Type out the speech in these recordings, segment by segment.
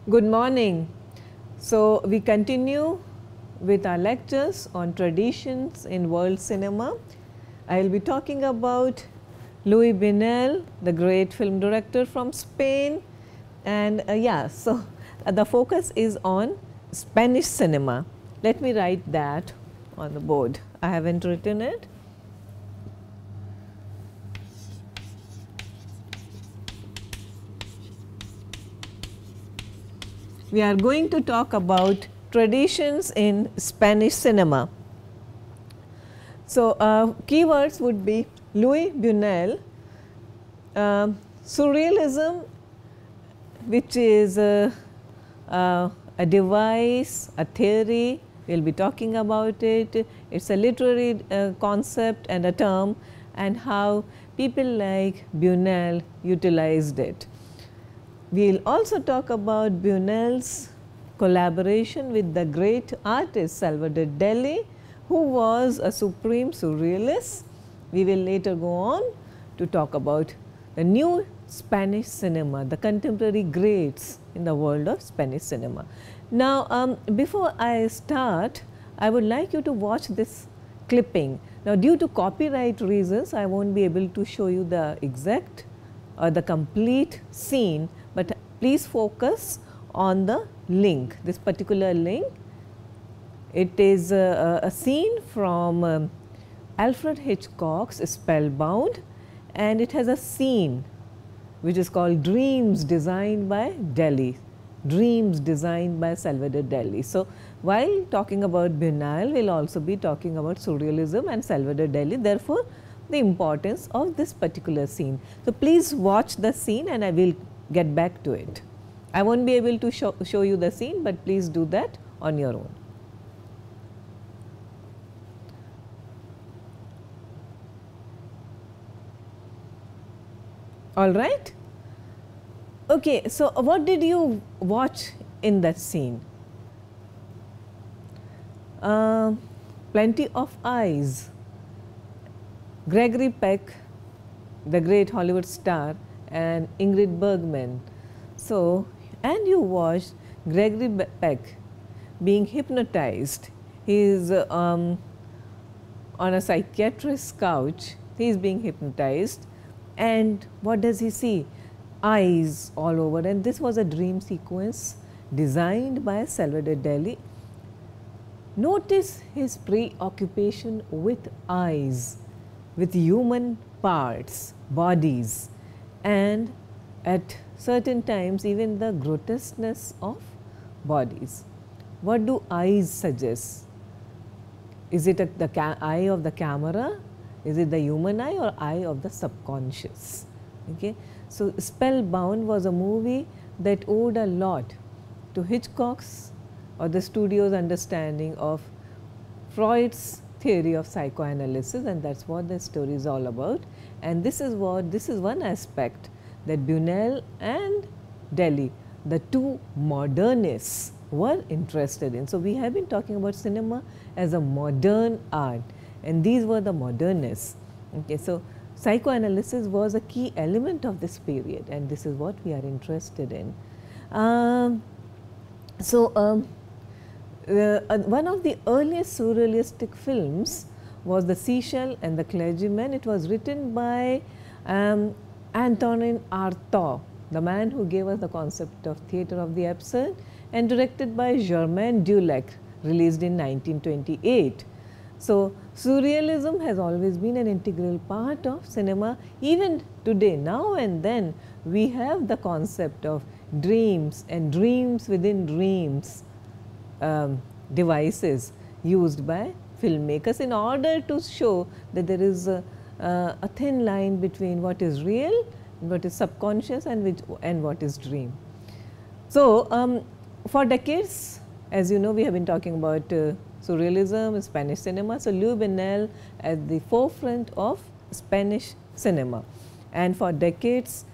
Good morning. So, we continue with our lectures on traditions in world cinema. I will be talking about Luis Buñuel, the great film director from Spain, and the focus is on Spanish cinema. Let me write that on the board. I haven't written it. We are going to talk about traditions in Spanish cinema. So, keywords would be Luis Buñuel, surrealism, which is a device, a theory. We will be talking about it. It is a literary concept and a term, and how people like Buñuel utilized it. We will also talk about Buñuel's collaboration with the great artist Salvador Dali, who was a supreme surrealist. We will later go on to talk about the new Spanish cinema, the contemporary greats in the world of Spanish cinema. Now, before I start, I would like you to watch this clipping. Now, due to copyright reasons, I won't be able to show you the exact or the complete scene, but please focus on the link, this particular link. It is a scene from Alfred Hitchcock's Spellbound, and it has a scene which is called Dreams Designed by Dali, Dreams Designed by Salvador Dali. So, while talking about Buñuel, we will also be talking about surrealism and Salvador Dali, therefore, the importance of this particular scene. So, please watch the scene and I will get back to it. I won't be able to show you the scene, but please do that on your own. All right. Okay, so what did you watch in that scene? Plenty of eyes. Gregory Peck, the great Hollywood star, and Ingrid Bergman. So, and you watched Gregory Peck being hypnotized. He is on a psychiatrist's couch, he is being hypnotized, and what does he see? Eyes all over, and this was a dream sequence designed by Salvador Dali. Notice his preoccupation with eyes, with human parts, bodies, and at certain times even the grotesqueness of bodies. What do eyes suggest? Is it the eye of the camera? Is it the human eye or eye of the subconscious? Okay. So, Spellbound was a movie that owed a lot to Hitchcock's or the studio's understanding of Freud's theory of psychoanalysis, and that is what the story is all about. And this is one aspect that Buñuel and Dali, the two modernists, were interested in. So, we have been talking about cinema as a modern art, and these were the modernists. Okay, so, psychoanalysis was a key element of this period, and this is what we are interested in. One of the earliest surrealistic films was The Seashell and the Clergyman. It was written by Antonin Artaud, the man who gave us the concept of theatre of the absurd, and directed by Germain Dulac, released in 1928. So, surrealism has always been an integral part of cinema. Even today, now and then, we have the concept of dreams and dreams within dreams devices used by filmmakers in order to show that there is a thin line between what is real, what is subconscious, and what is dream. So, for decades, as you know, we have been talking about surrealism, Spanish cinema. So, Luis Buñuel at the forefront of Spanish cinema, and for decades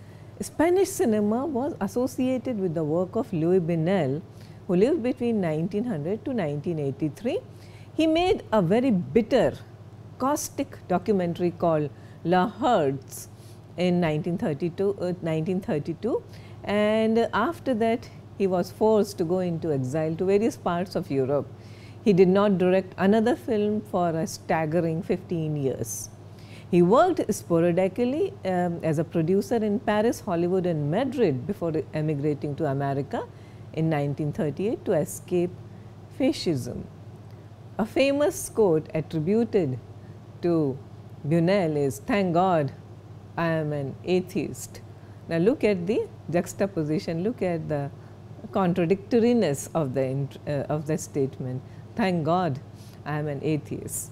Spanish cinema was associated with the work of Luis Buñuel, who lived between 1900 to 1983. He made a very bitter, caustic documentary called La Hertz in 1932, and after that he was forced to go into exile to various parts of Europe. He did not direct another film for a staggering 15 years. He worked sporadically as a producer in Paris, Hollywood and Madrid before emigrating to America in 1938 to escape fascism. A famous quote attributed to Buñuel is, "Thank God I am an atheist." Now look at the juxtaposition, look at the contradictoriness of the statement. Thank God I am an atheist.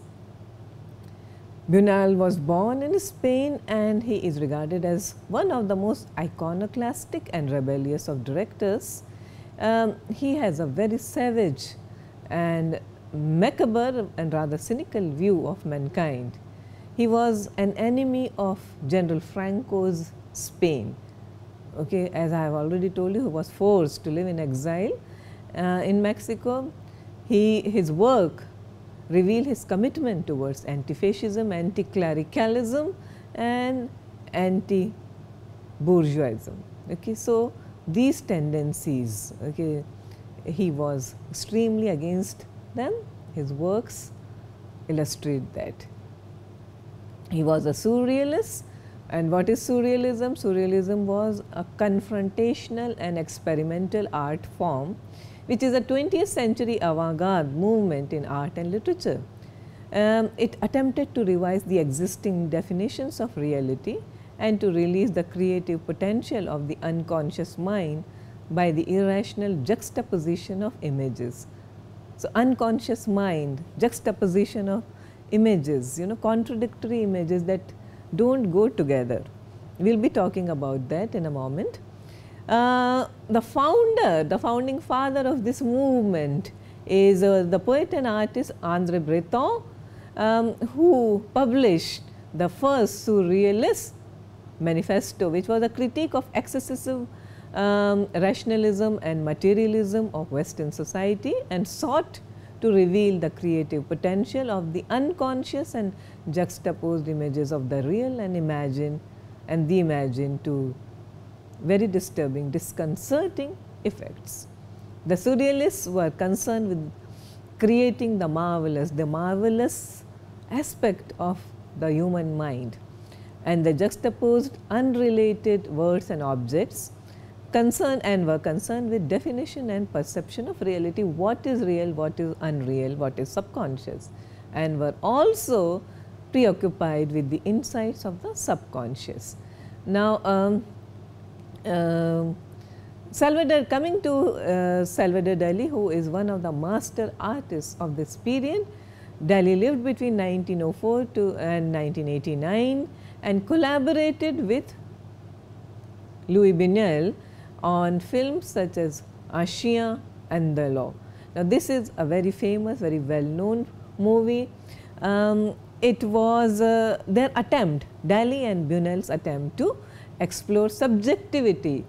Buñuel was born in Spain and he is regarded as one of the most iconoclastic and rebellious of directors. He has a very savage and macabre and rather cynical view of mankind. He was an enemy of General Franco's Spain. Okay, as I have already told you, he was forced to live in exile in Mexico. His work reveal his commitment towards anti-fascism, anti-clericalism and anti-bourgeoism. Okay, so these tendencies, okay, he was extremely against them. His works illustrate that. He was a surrealist. And what is surrealism? Surrealism was a confrontational and experimental art form which is a 20th century avant-garde movement in art and literature. It attempted to revise the existing definitions of reality and to release the creative potential of the unconscious mind by the irrational juxtaposition of images. So, unconscious mind, juxtaposition of images, contradictory images that do not go together. We will be talking about that in a moment. The founding father of this movement is the poet and artist André Breton, who published the first Surrealist Manifesto, which was a critique of excessive rationalism and materialism of Western society and sought to reveal the creative potential of the unconscious and juxtaposed images of the real and the imagined to very disturbing, disconcerting effects. The Surrealists were concerned with creating the marvelous aspect of the human mind, and they juxtaposed unrelated words and objects were concerned with definition and perception of reality, what is real, what is unreal, what is subconscious, and were also preoccupied with the insights of the subconscious. Now, coming to Salvador Dali, who is one of the master artists of this period. Dali lived between 1904 and 1989 and collaborated with Louis Buñuel on films such as Ashiya and The Law. Now, this is a very famous, very well known movie. It was their attempt, Dali and Buñuel's attempt to explore subjectivity,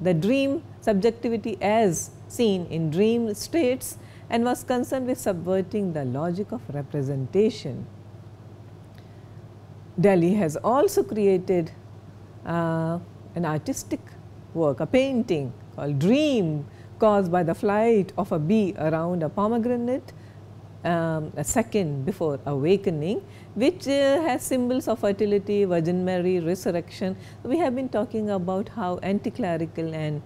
the dream subjectivity as seen in dream states, and was concerned with subverting the logic of representation. Dali has also created an artistic work, a painting called Dream, caused by the flight of a bee around a pomegranate a second before awakening, which has symbols of fertility, Virgin Mary, resurrection. We have been talking about how anti-clerical and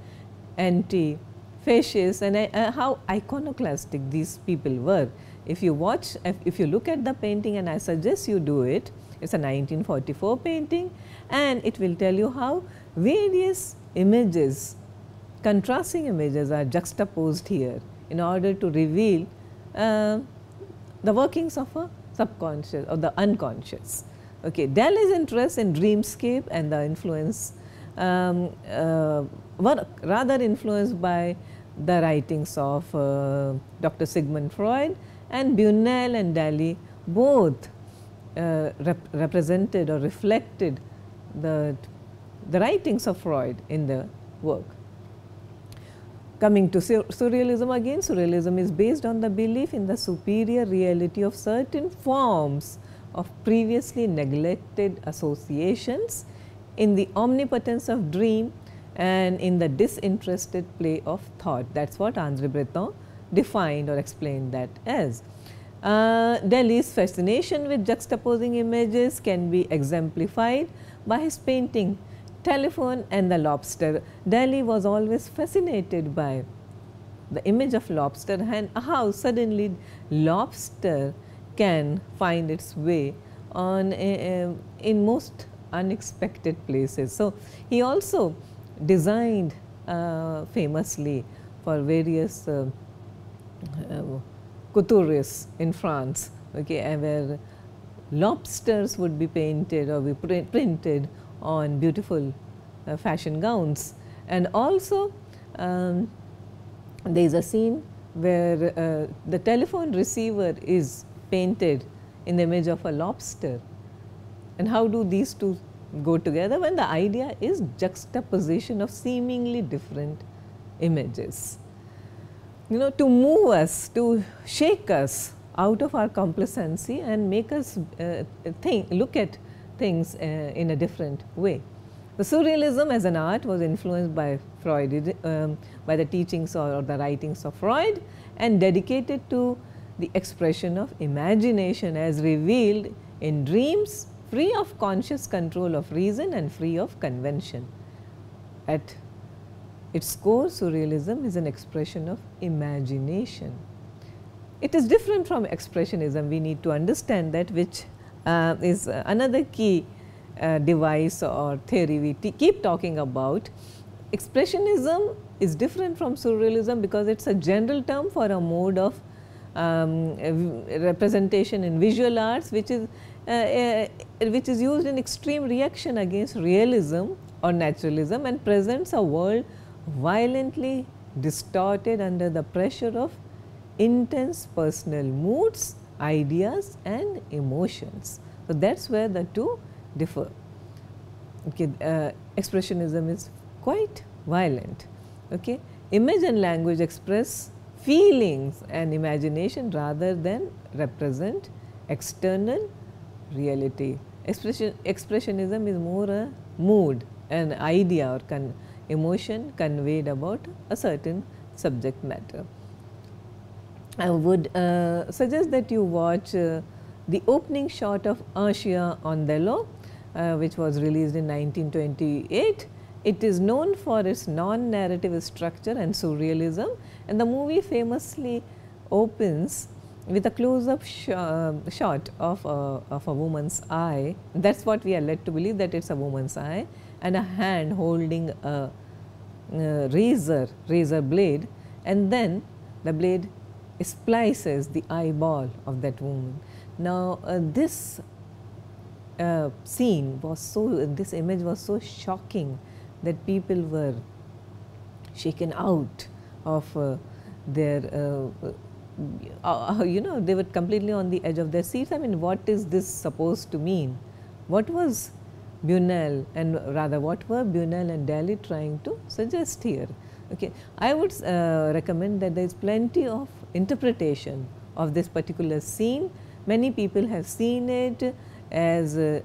anti-fascist and how iconoclastic these people were. If you look at the painting, and I suggest you do it, it is a 1944 painting, and it will tell you how various images, contrasting images are juxtaposed here in order to reveal the workings of a subconscious or the unconscious. Okay. Dali's interest in dreamscape and the influence were rather influenced by the writings of Dr. Sigmund Freud, and Buñuel and Dali both represented or reflected the writings of Freud in the work. Coming to surrealism again, surrealism is based on the belief in the superior reality of certain forms of previously neglected associations, in the omnipotence of dream and in the disinterested play of thought. That is what André Breton defined or explained that as. Delhi's fascination with juxtaposing images can be exemplified by his painting Telephone and the Lobster. Delhi was always fascinated by the image of lobster and how suddenly lobster can find its way on in most unexpected places. So, he also designed famously for various couturiers in France, okay, where lobsters would be painted or be printed on beautiful fashion gowns. And also there is a scene where the telephone receiver is painted in the image of a lobster. And how do these two go together? When the idea is juxtaposition of seemingly different images. You know, to move us, to shake us out of our complacency and make us look at things in a different way. The Surrealism as an art was influenced by Freud, by the teachings or the writings of Freud, and dedicated to the expression of imagination as revealed in dreams, free of conscious control of reason and free of convention. At its core, Surrealism is an expression of imagination. It is different from Expressionism. We need to understand that, which is another key device or theory we keep talking about. Expressionism is different from Surrealism because it is a general term for a mode of representation in visual arts, which is used in extreme reaction against realism or naturalism and presents a world violently distorted under the pressure of intense personal moods, ideas and emotions. So, that is where the two differ. Okay, Expressionism is quite violent. Okay. Image and language express feelings and imagination rather than represent external reality. Expressionism is more a mood, an idea or emotion conveyed about a certain subject matter. I would suggest that you watch the opening shot of Un Chien Andalou, which was released in 1928. It is known for its non-narrative structure and surrealism, and the movie famously opens with a close-up shot of a woman's eye. That is what we are led to believe, that it is a woman's eye, and a hand holding a razor blade, and then the blade splices the eyeball of that woman. Now, this scene was this image was so shocking that people were shaken out of their, you know, they were completely on the edge of their seats. I mean, what is this supposed to mean? What was Buñuel and rather what were Buñuel and Dalí trying to suggest here? Okay. I would recommend that there is plenty of interpretation of this particular scene. Many people have seen it as the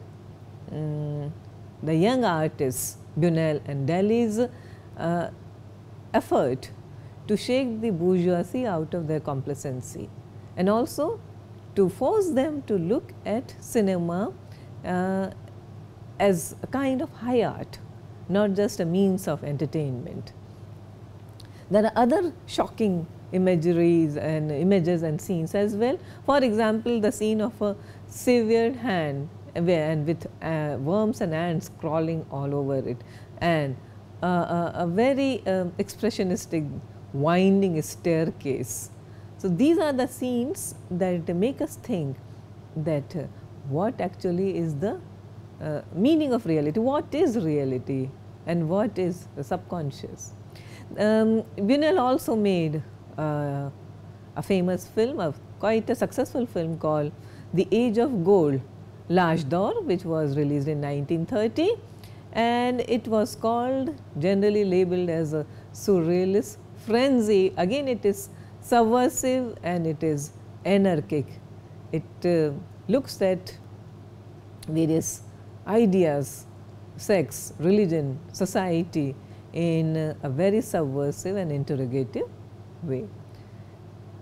young artists Buñuel and Dalí's effort to shake the bourgeoisie out of their complacency, and also to force them to look at cinema as a kind of high art, not just a means of entertainment. There are other shocking imageries and images and scenes as well. For example, the scene of a severed hand and with worms and ants crawling all over it, and a very expressionistic winding staircase. So, these are the scenes that make us think that what actually is the meaning of reality, what is reality and what is the subconscious. Buñuel also made a famous film, quite a successful film called The Age of Gold, L'Âge d'Or, which was released in 1930, and it was called, generally labeled as a surrealist frenzy. Again, it is subversive and it is anarchic. It looks at various ideas, sex, religion, society in a very subversive and interrogative way.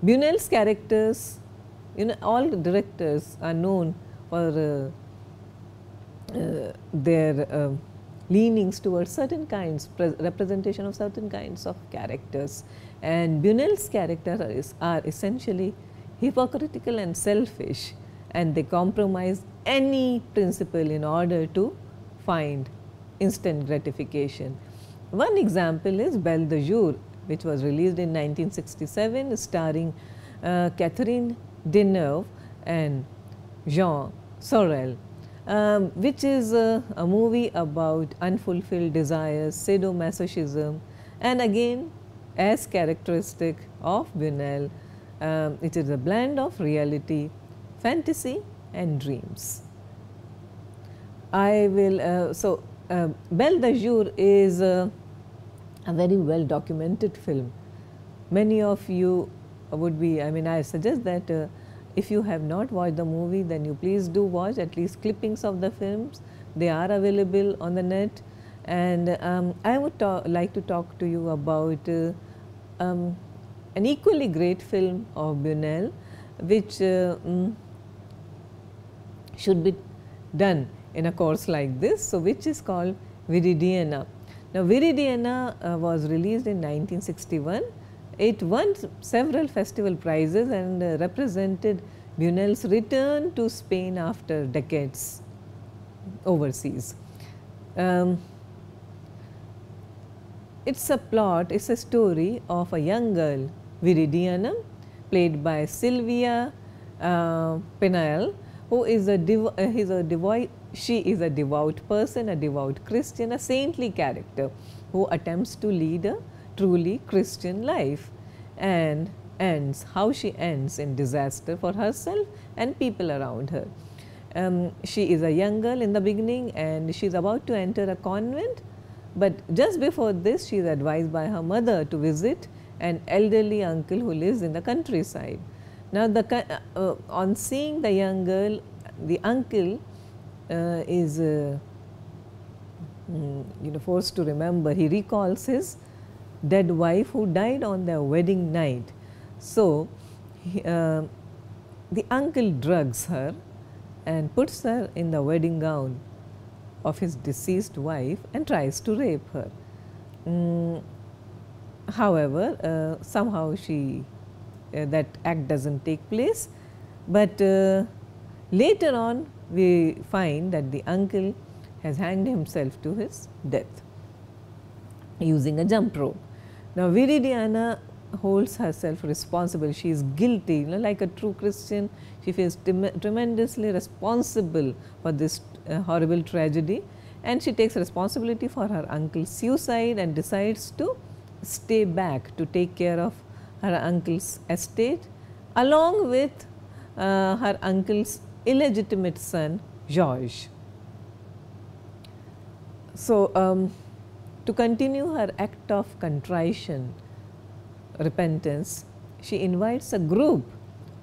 Buñuel's characters, all directors are known for their leanings towards certain kinds, representation of certain kinds of characters, and Buñuel's characters are essentially hypocritical and selfish, and they compromise any principle in order to find instant gratification. One example is Belle de Jour, which was released in 1967, starring Catherine Deneuve and Jean Sorel, which is a movie about unfulfilled desires, sadomasochism, and again, as characteristic of Buñuel, it is a blend of reality, fantasy and dreams. I will, Belle de Jour is a very well documented film. Many of you would be, I suggest that if you have not watched the movie, then you please do watch at least clippings of the films. They are available on the net, and I would like to talk to you about an equally great film of Buñuel, which should be done in a course like this, so which is called Viridiana. Now, Viridiana was released in 1961. It won several festival prizes and represented Buñuel's return to Spain after decades overseas. It's a story of a young girl, Viridiana, played by Silvia Pinal, who is she is a devout person, a devout Christian, a saintly character who attempts to lead a truly Christian life, and how she ends in disaster for herself and people around her. She is a young girl in the beginning, and she is about to enter a convent, but just before this she is advised by her mother to visit an elderly uncle who lives in the countryside. Now, on seeing the young girl, the uncle is forced to remember. He recalls his dead wife who died on their wedding night. So, the uncle drugs her and puts her in the wedding gown of his deceased wife and tries to rape her. However, somehow that act does not take place, but later on we find that the uncle has hanged himself to his death using a jump rope. Now, Viridiana holds herself responsible. She is guilty, like a true Christian. She feels tremendously responsible for this horrible tragedy, and she takes responsibility for her uncle's suicide and decides to stay back to take care of her uncle's estate along with her uncle's illegitimate son George. So, to continue her act of contrition, repentance, she invites a group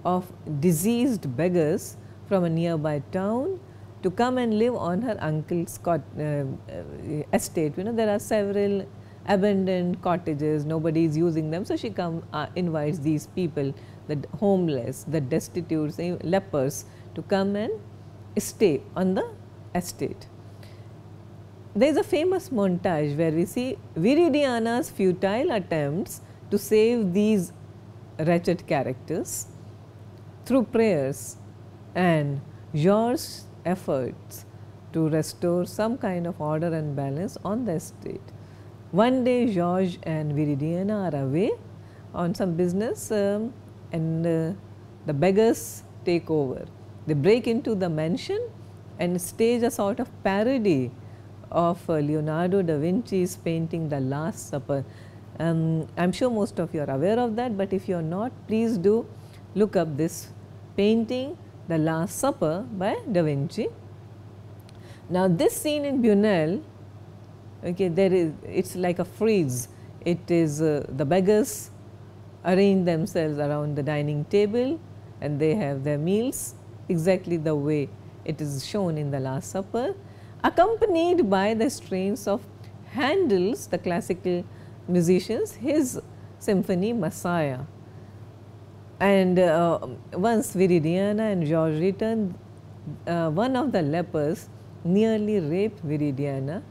of diseased beggars from a nearby town to come and live on her uncle's estate. There are several abandoned cottages, nobody is using them. So, she invites these people, the homeless, the destitute, lepers, to come and stay on the estate. There is a famous montage where we see Viridiana's futile attempts to save these wretched characters through prayers and George's efforts to restore some kind of order and balance on the estate. One day George and Viridiana are away on some business, and the beggars take over. They break into the mansion and stage a sort of parody of Leonardo da Vinci's painting The Last Supper. I am sure most of you are aware of that, but if you are not, please do look up this painting The Last Supper by Da Vinci. Now, this scene in Buñuel, it's like a frieze. It is the beggars arrange themselves around the dining table and they have their meals exactly the way it is shown in The Last Supper, accompanied by the strains of Handel's, the classical musicians, his symphony Messiah. And once Viridiana and George returned, one of the lepers nearly raped Viridiana.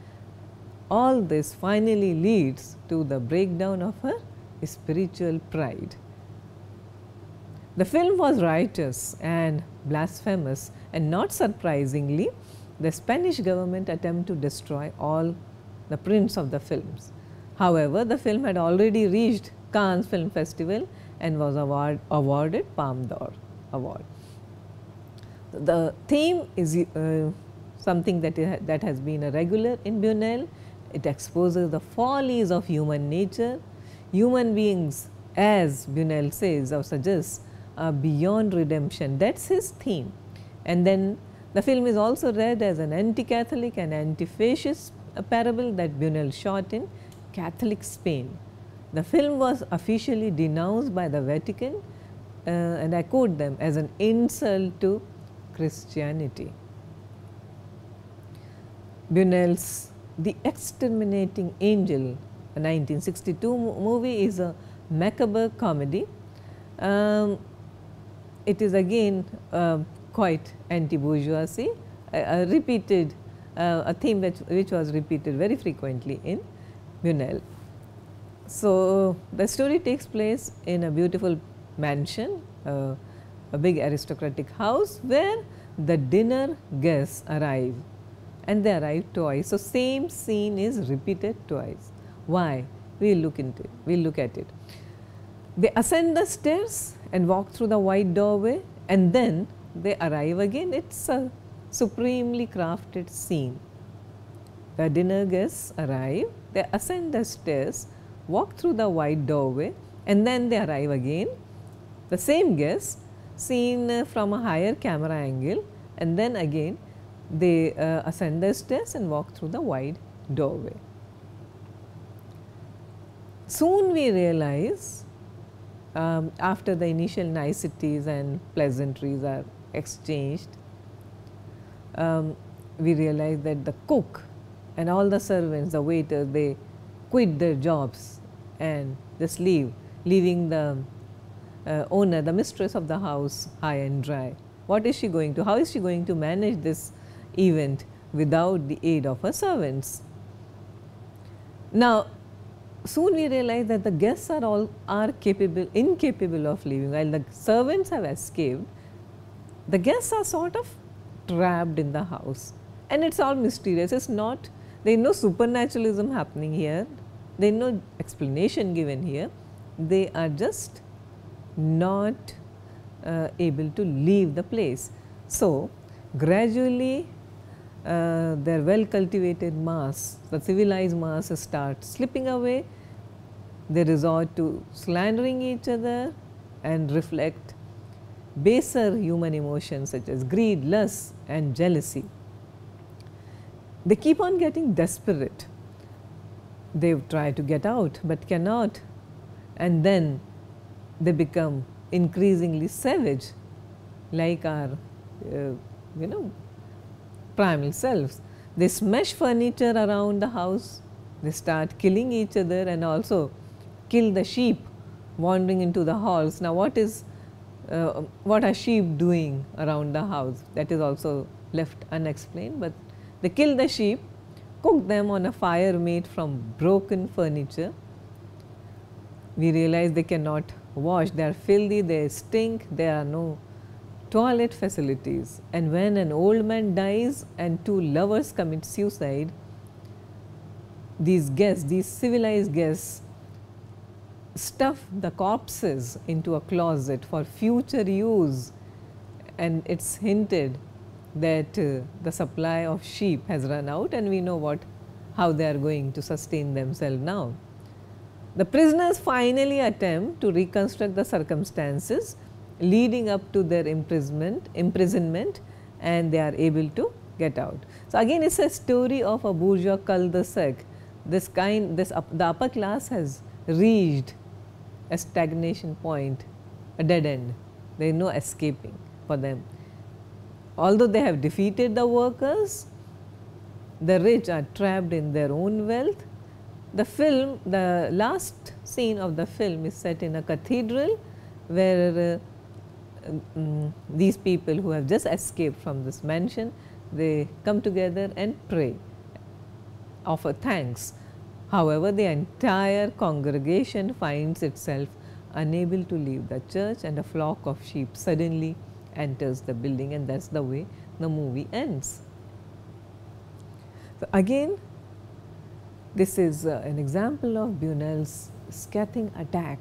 All this finally leads to the breakdown of her spiritual pride. The film was righteous and blasphemous, and not surprisingly, the Spanish government attempted to destroy all the prints of the films. However, the film had already reached Cannes Film Festival and was awarded Palme d'Or award. The theme is something that has been a regular in Buñuel. It exposes the follies of human nature. Human beings, as Buñuel says or suggests, are beyond redemption. That's his theme. And then the film is also read as an anti-Catholic and anti-fascist parable that Buñuel shot in Catholic Spain. The film was officially denounced by the Vatican, and I quote them, as an insult to Christianity. Buñuel's The Exterminating Angel, a 1962 movie, is a macabre comedy. It is again quite anti-bourgeoisie, a theme which was repeated very frequently in Buñuel. So, the story takes place in a beautiful mansion, a big aristocratic house where the dinner guests arrive, and they arrive twice. So, same scene is repeated twice. Why? We will look into it. We will look at it. They ascend the stairs and walk through the wide doorway, and then they arrive again. It's a supremely crafted scene. The dinner guests arrive, they ascend the stairs, walk through the wide doorway, and then they arrive again. The same guests seen from a higher camera angle, and then again they ascend the stairs and walk through the wide doorway. Soon we realize, after the initial niceties and pleasantries are exchanged, we realize that the cook and all the servants, the waiters, they quit their jobs and just leaving the owner, the mistress of the house, high and dry. What is she going to, how is she going to manage this event without the aid of her servants? Now, soon we realize that the guests are incapable of leaving. While the servants have escaped, the guests are sort of trapped in the house, and it's all mysterious. It's not, there is no supernaturalism happening here, there is no explanation given here. They are just not able to leave the place. So, gradually their well cultivated mass, the civilized mass, starts slipping away. They resort to slandering each other and reflect baser human emotions such as greed, lust and jealousy. They keep on getting desperate. They try to get out but cannot, and then they become increasingly savage, like our primal selves. They smash furniture around the house, they start killing each other, and also kill the sheep wandering into the halls. Now, what are sheep doing around the house? That is also left unexplained, but they kill the sheep, cook them on a fire made from broken furniture. We realize they cannot wash, they are filthy, they stink, there are no toilet facilities. And when an old man dies and two lovers commit suicide, these guests, these civilized guests, stuff the corpses into a closet for future use, and it's hinted that the supply of sheep has run out, and we know how they are going to sustain themselves now. The prisoners finally attempt to reconstruct the circumstances leading up to their imprisonment, and they are able to get out. So, again it's a story of a bourgeois cul-de-sac. The upper class has reached a stagnation point, a dead end. There is no escaping for them. Although they have defeated the workers, the rich are trapped in their own wealth, The film, the last scene of the film is set in a cathedral where these people who have just escaped from this mansion, they come together and pray, offer thanks. However, the entire congregation finds itself unable to leave the church, and a flock of sheep suddenly enters the building, and that is the way the movie ends. So, again this is an example of Buñuel's scathing attack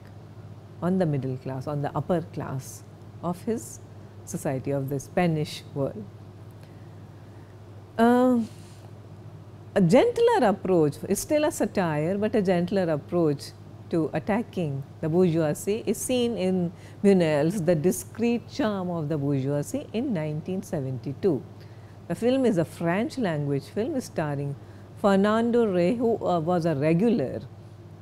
on the middle class, on the upper class of his society, of the Spanish world. A gentler approach, is still a satire, but a gentler approach to attacking the bourgeoisie is seen in Buñuel's The Discreet Charm of the Bourgeoisie in 1972. The film is a French language film starring Fernando Rey, who was a regular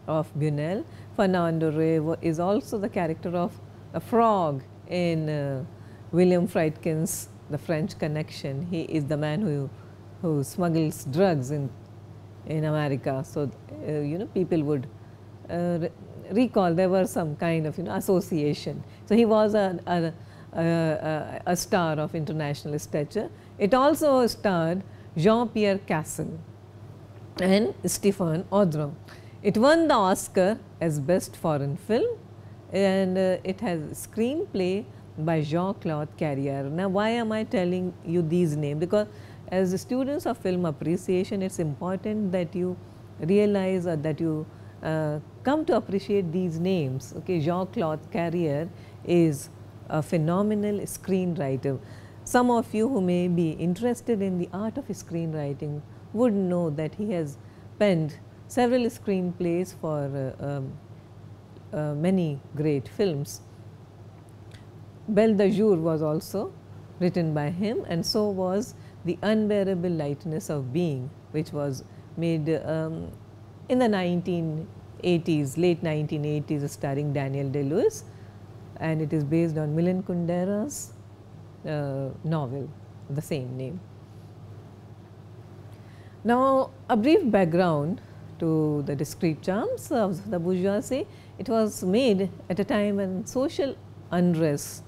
of Buñuel. Fernando Rey is also the character of a frog in William Friedkin's The French Connection. He is the man who smuggles drugs in America. So, you know, people would recall there were some kind of, you know, association. So, he was a star of international stature. It also starred Jean-Pierre Cassel and Stéphane Audran. It won the Oscar as Best Foreign Film, and it has screenplay by Jean-Claude Carrière. Now, why am I telling you these names? Because as students of film appreciation, it is important that you realize or that you come to appreciate these names. Okay, Jean-Claude Carrière is a phenomenal screenwriter. Some of you who may be interested in the art of screenwriting would know that he has penned several screenplays for many great films. Belle de Jour was also written by him, and so was The Unbearable Lightness of Being, which was made in the 1980s, late 1980s, starring Daniel Day-Lewis, and it is based on Milan Kundera's novel of the same name. Now, a brief background to The Discreet Charms of the Bourgeoisie. It was made at a time when social unrest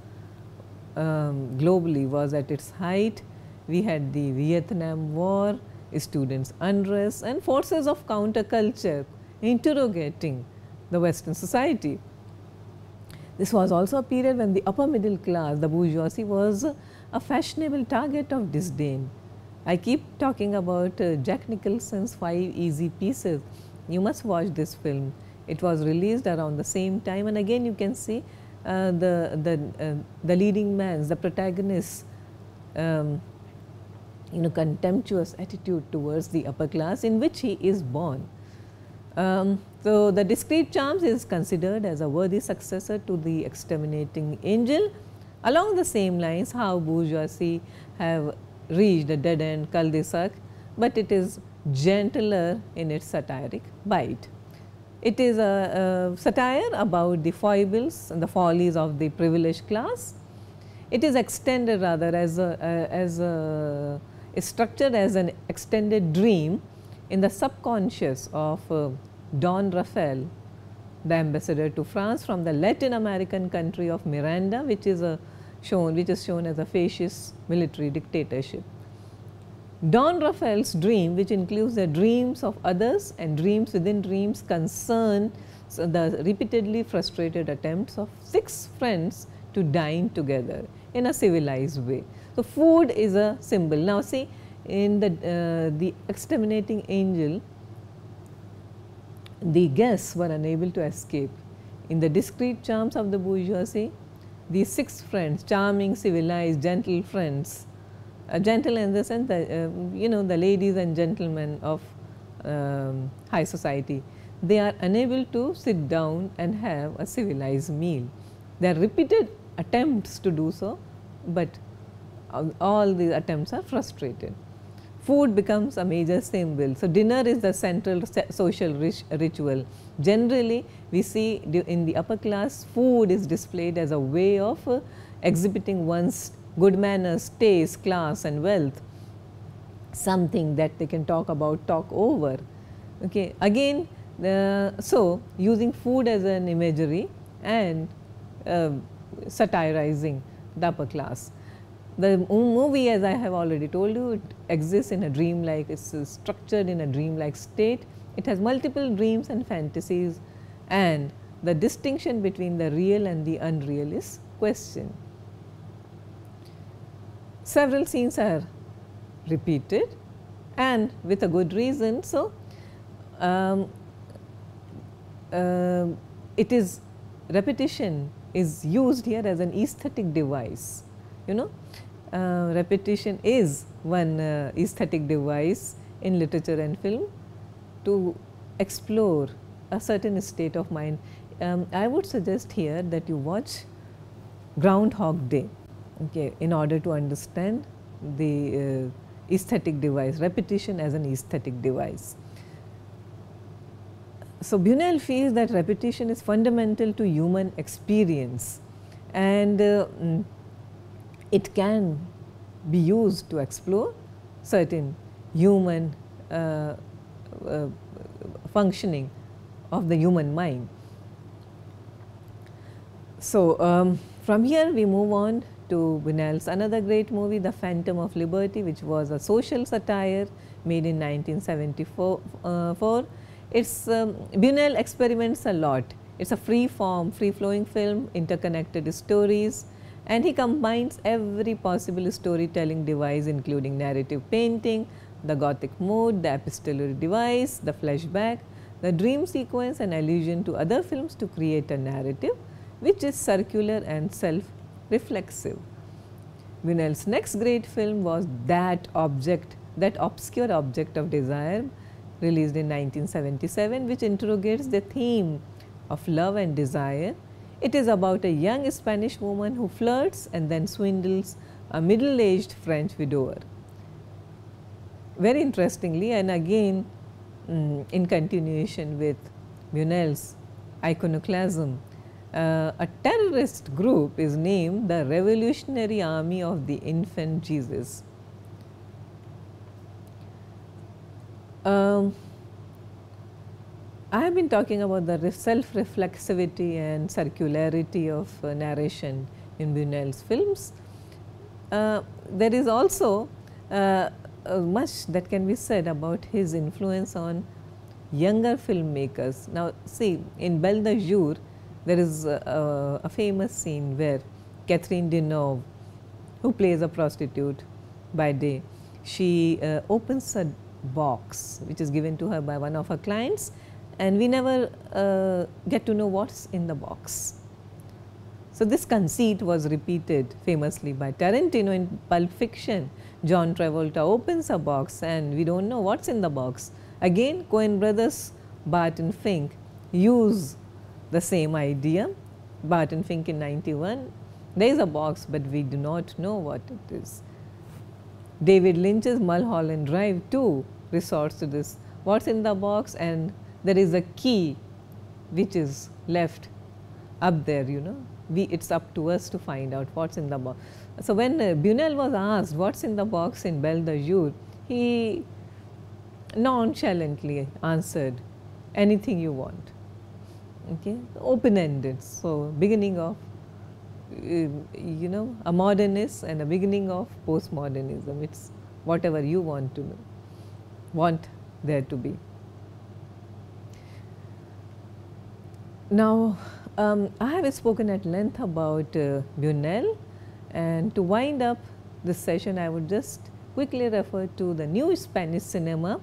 globally was at its height. We had the Vietnam War, students' unrest, and forces of counterculture interrogating the Western society. This was also a period when the upper middle class, the bourgeoisie, was a fashionable target of disdain. I keep talking about Jack Nicholson's 5 Easy Pieces. You must watch this film. It was released around the same time, and again you can see the leading man's, the protagonist's contemptuous attitude towards the upper class in which he is born. So, The Discreet Charms is considered as a worthy successor to The Exterminating Angel. Along the same lines, how bourgeoisie have reached a dead end cul-de-sac, but it is gentler in its satiric bite. It is a satire about the foibles and the follies of the privileged class. It is extended rather as is structured as an extended dream in the subconscious of Don Rafael, the ambassador to France from the Latin American country of Miranda, which is shown as a fascist military dictatorship. Don Rafael's dream, which includes the dreams of others and dreams within dreams, concerns the repeatedly frustrated attempts of 6 friends to dine together in a civilized way. So, food is a symbol. Now, see, in the Exterminating Angel, the guests were unable to escape. In The Discreet Charms of the Bourgeoisie, these 6 friends, charming, civilized, gentle friends, gentle in the sense that the ladies and gentlemen of high society, they are unable to sit down and have a civilized meal. There are repeated attempts to do so, but all the attempts are frustrated. Food becomes a major symbol. So, dinner is the central social ritual. Generally, we see in the upper class, food is displayed as a way of exhibiting one's good manners, taste, class and wealth, something that they can talk about, talk over. Okay. Again, So, using food as an imagery and satirizing the upper class. The movie, as I have already told you, it exists in a dream-like, it's structured in a dream-like state. It has multiple dreams and fantasies, and the distinction between the real and the unreal is questioned. Several scenes are repeated and with a good reason. So, it is repetition is used here as an aesthetic device, you know. Repetition is one aesthetic device in literature and film to explore a certain state of mind. I would suggest here that you watch Groundhog Day, okay, in order to understand the aesthetic device, repetition as an aesthetic device. So, Buñuel feels that repetition is fundamental to human experience, and it can be used to explore certain human functioning of the human mind. So, from here we move on to Buñuel's another great movie, The Phantom of Liberty, which was a social satire made in 1974. It's Buñuel experiments a lot. It's a free form, free flowing film, interconnected stories, and he combines every possible storytelling device, including narrative painting, the Gothic mood, the epistolary device, the flashback, the dream sequence, and allusion to other films to create a narrative which is circular and self-reflexive. Buñuel's next great film was That Obscure Object of Desire, released in 1977, which interrogates the theme of love and desire. It is about a young Spanish woman who flirts and then swindles a middle-aged French widower. Very interestingly, and again in continuation with Buñuel's iconoclasm, a terrorist group is named the Revolutionary Army of the Infant Jesus. I have been talking about the self-reflexivity and circularity of narration in Buñuel's films. There is also much that can be said about his influence on younger filmmakers. Now, see, in Belle de Jour, there is a famous scene where Catherine Deneuve, who plays a prostitute by day, she opens a box which is given to her by one of her clients, and we never get to know what's in the box. So, this conceit was repeated famously by Tarantino in Pulp Fiction. John Travolta opens a box and we don't know what's in the box. Again, Coen brothers, Bart and Fink use the same idea. Bart and Fink in 91, there is a box but we do not know what it is. David Lynch's Mulholland Drive too resorts to this, what's in the box, and there is a key which is left up there, you know. It's up to us to find out what's in the box. So, when Buñuel was asked what's in the box in Belle de Jour, he nonchalantly answered, anything you want, okay, open-ended. So, beginning of you know, a modernist and a beginning of postmodernism. It's whatever you want to know, want there to be. Now, I have spoken at length about Buñuel, and to wind up this session, I would just quickly refer to the new Spanish cinema.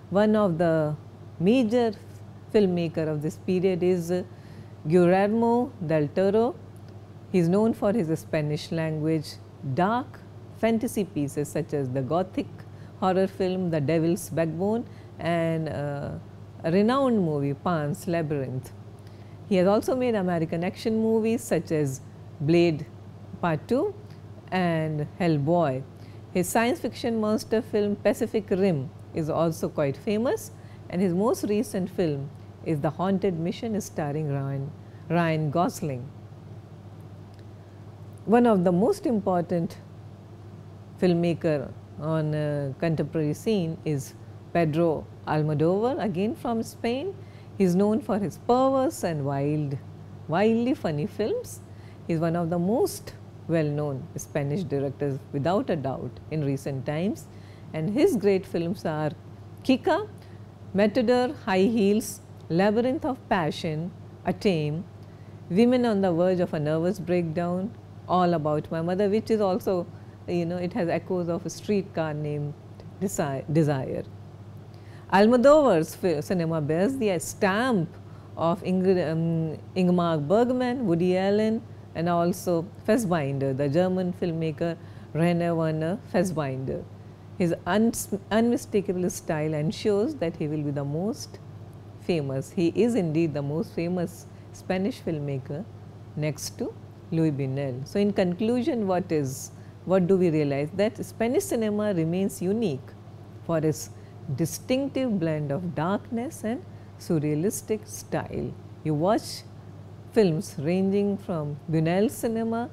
One of the major filmmaker of this period is Guillermo del Toro. He is known for his Spanish language dark fantasy pieces such as the Gothic horror film The Devil's Backbone and a renowned movie Pan's Labyrinth. He has also made American action movies such as Blade Part 2 and Hellboy. His science fiction monster film Pacific Rim is also quite famous, and his most recent film is The Haunted Mission starring Ryan Gosling. One of the most important filmmaker on contemporary scene is Pedro Almodovar, again from Spain. He is known for his perverse and wildly funny films. He is one of the most well known Spanish directors without a doubt in recent times, and his great films are Kika, Matador, High Heels, Labyrinth of Passion, A Tame, Women on the Verge of a Nervous Breakdown, All About My Mother, which is also, it has echoes of a streetcar named Desire. Almodovar's cinema bears the stamp of Ingmar Bergman, Woody Allen, and also Fassbinder, the German filmmaker Rainer Werner Fassbinder. His unmistakable style ensures that he will be the most famous. He is indeed the most famous Spanish filmmaker next to Luis Buñuel. So, in conclusion, what do we realize? That Spanish cinema remains unique for its distinctive blend of darkness and surrealistic style. You watch films ranging from Buñuel cinema,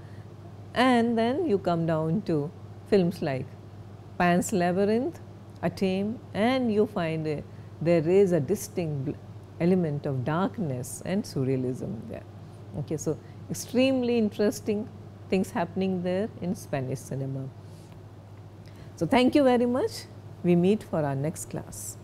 and then you come down to films like Pan's Labyrinth, A Tame, and you find there is a distinct element of darkness and surrealism there. Okay, so extremely interesting things happening there in Spanish cinema. So, thank you very much. We meet for our next class.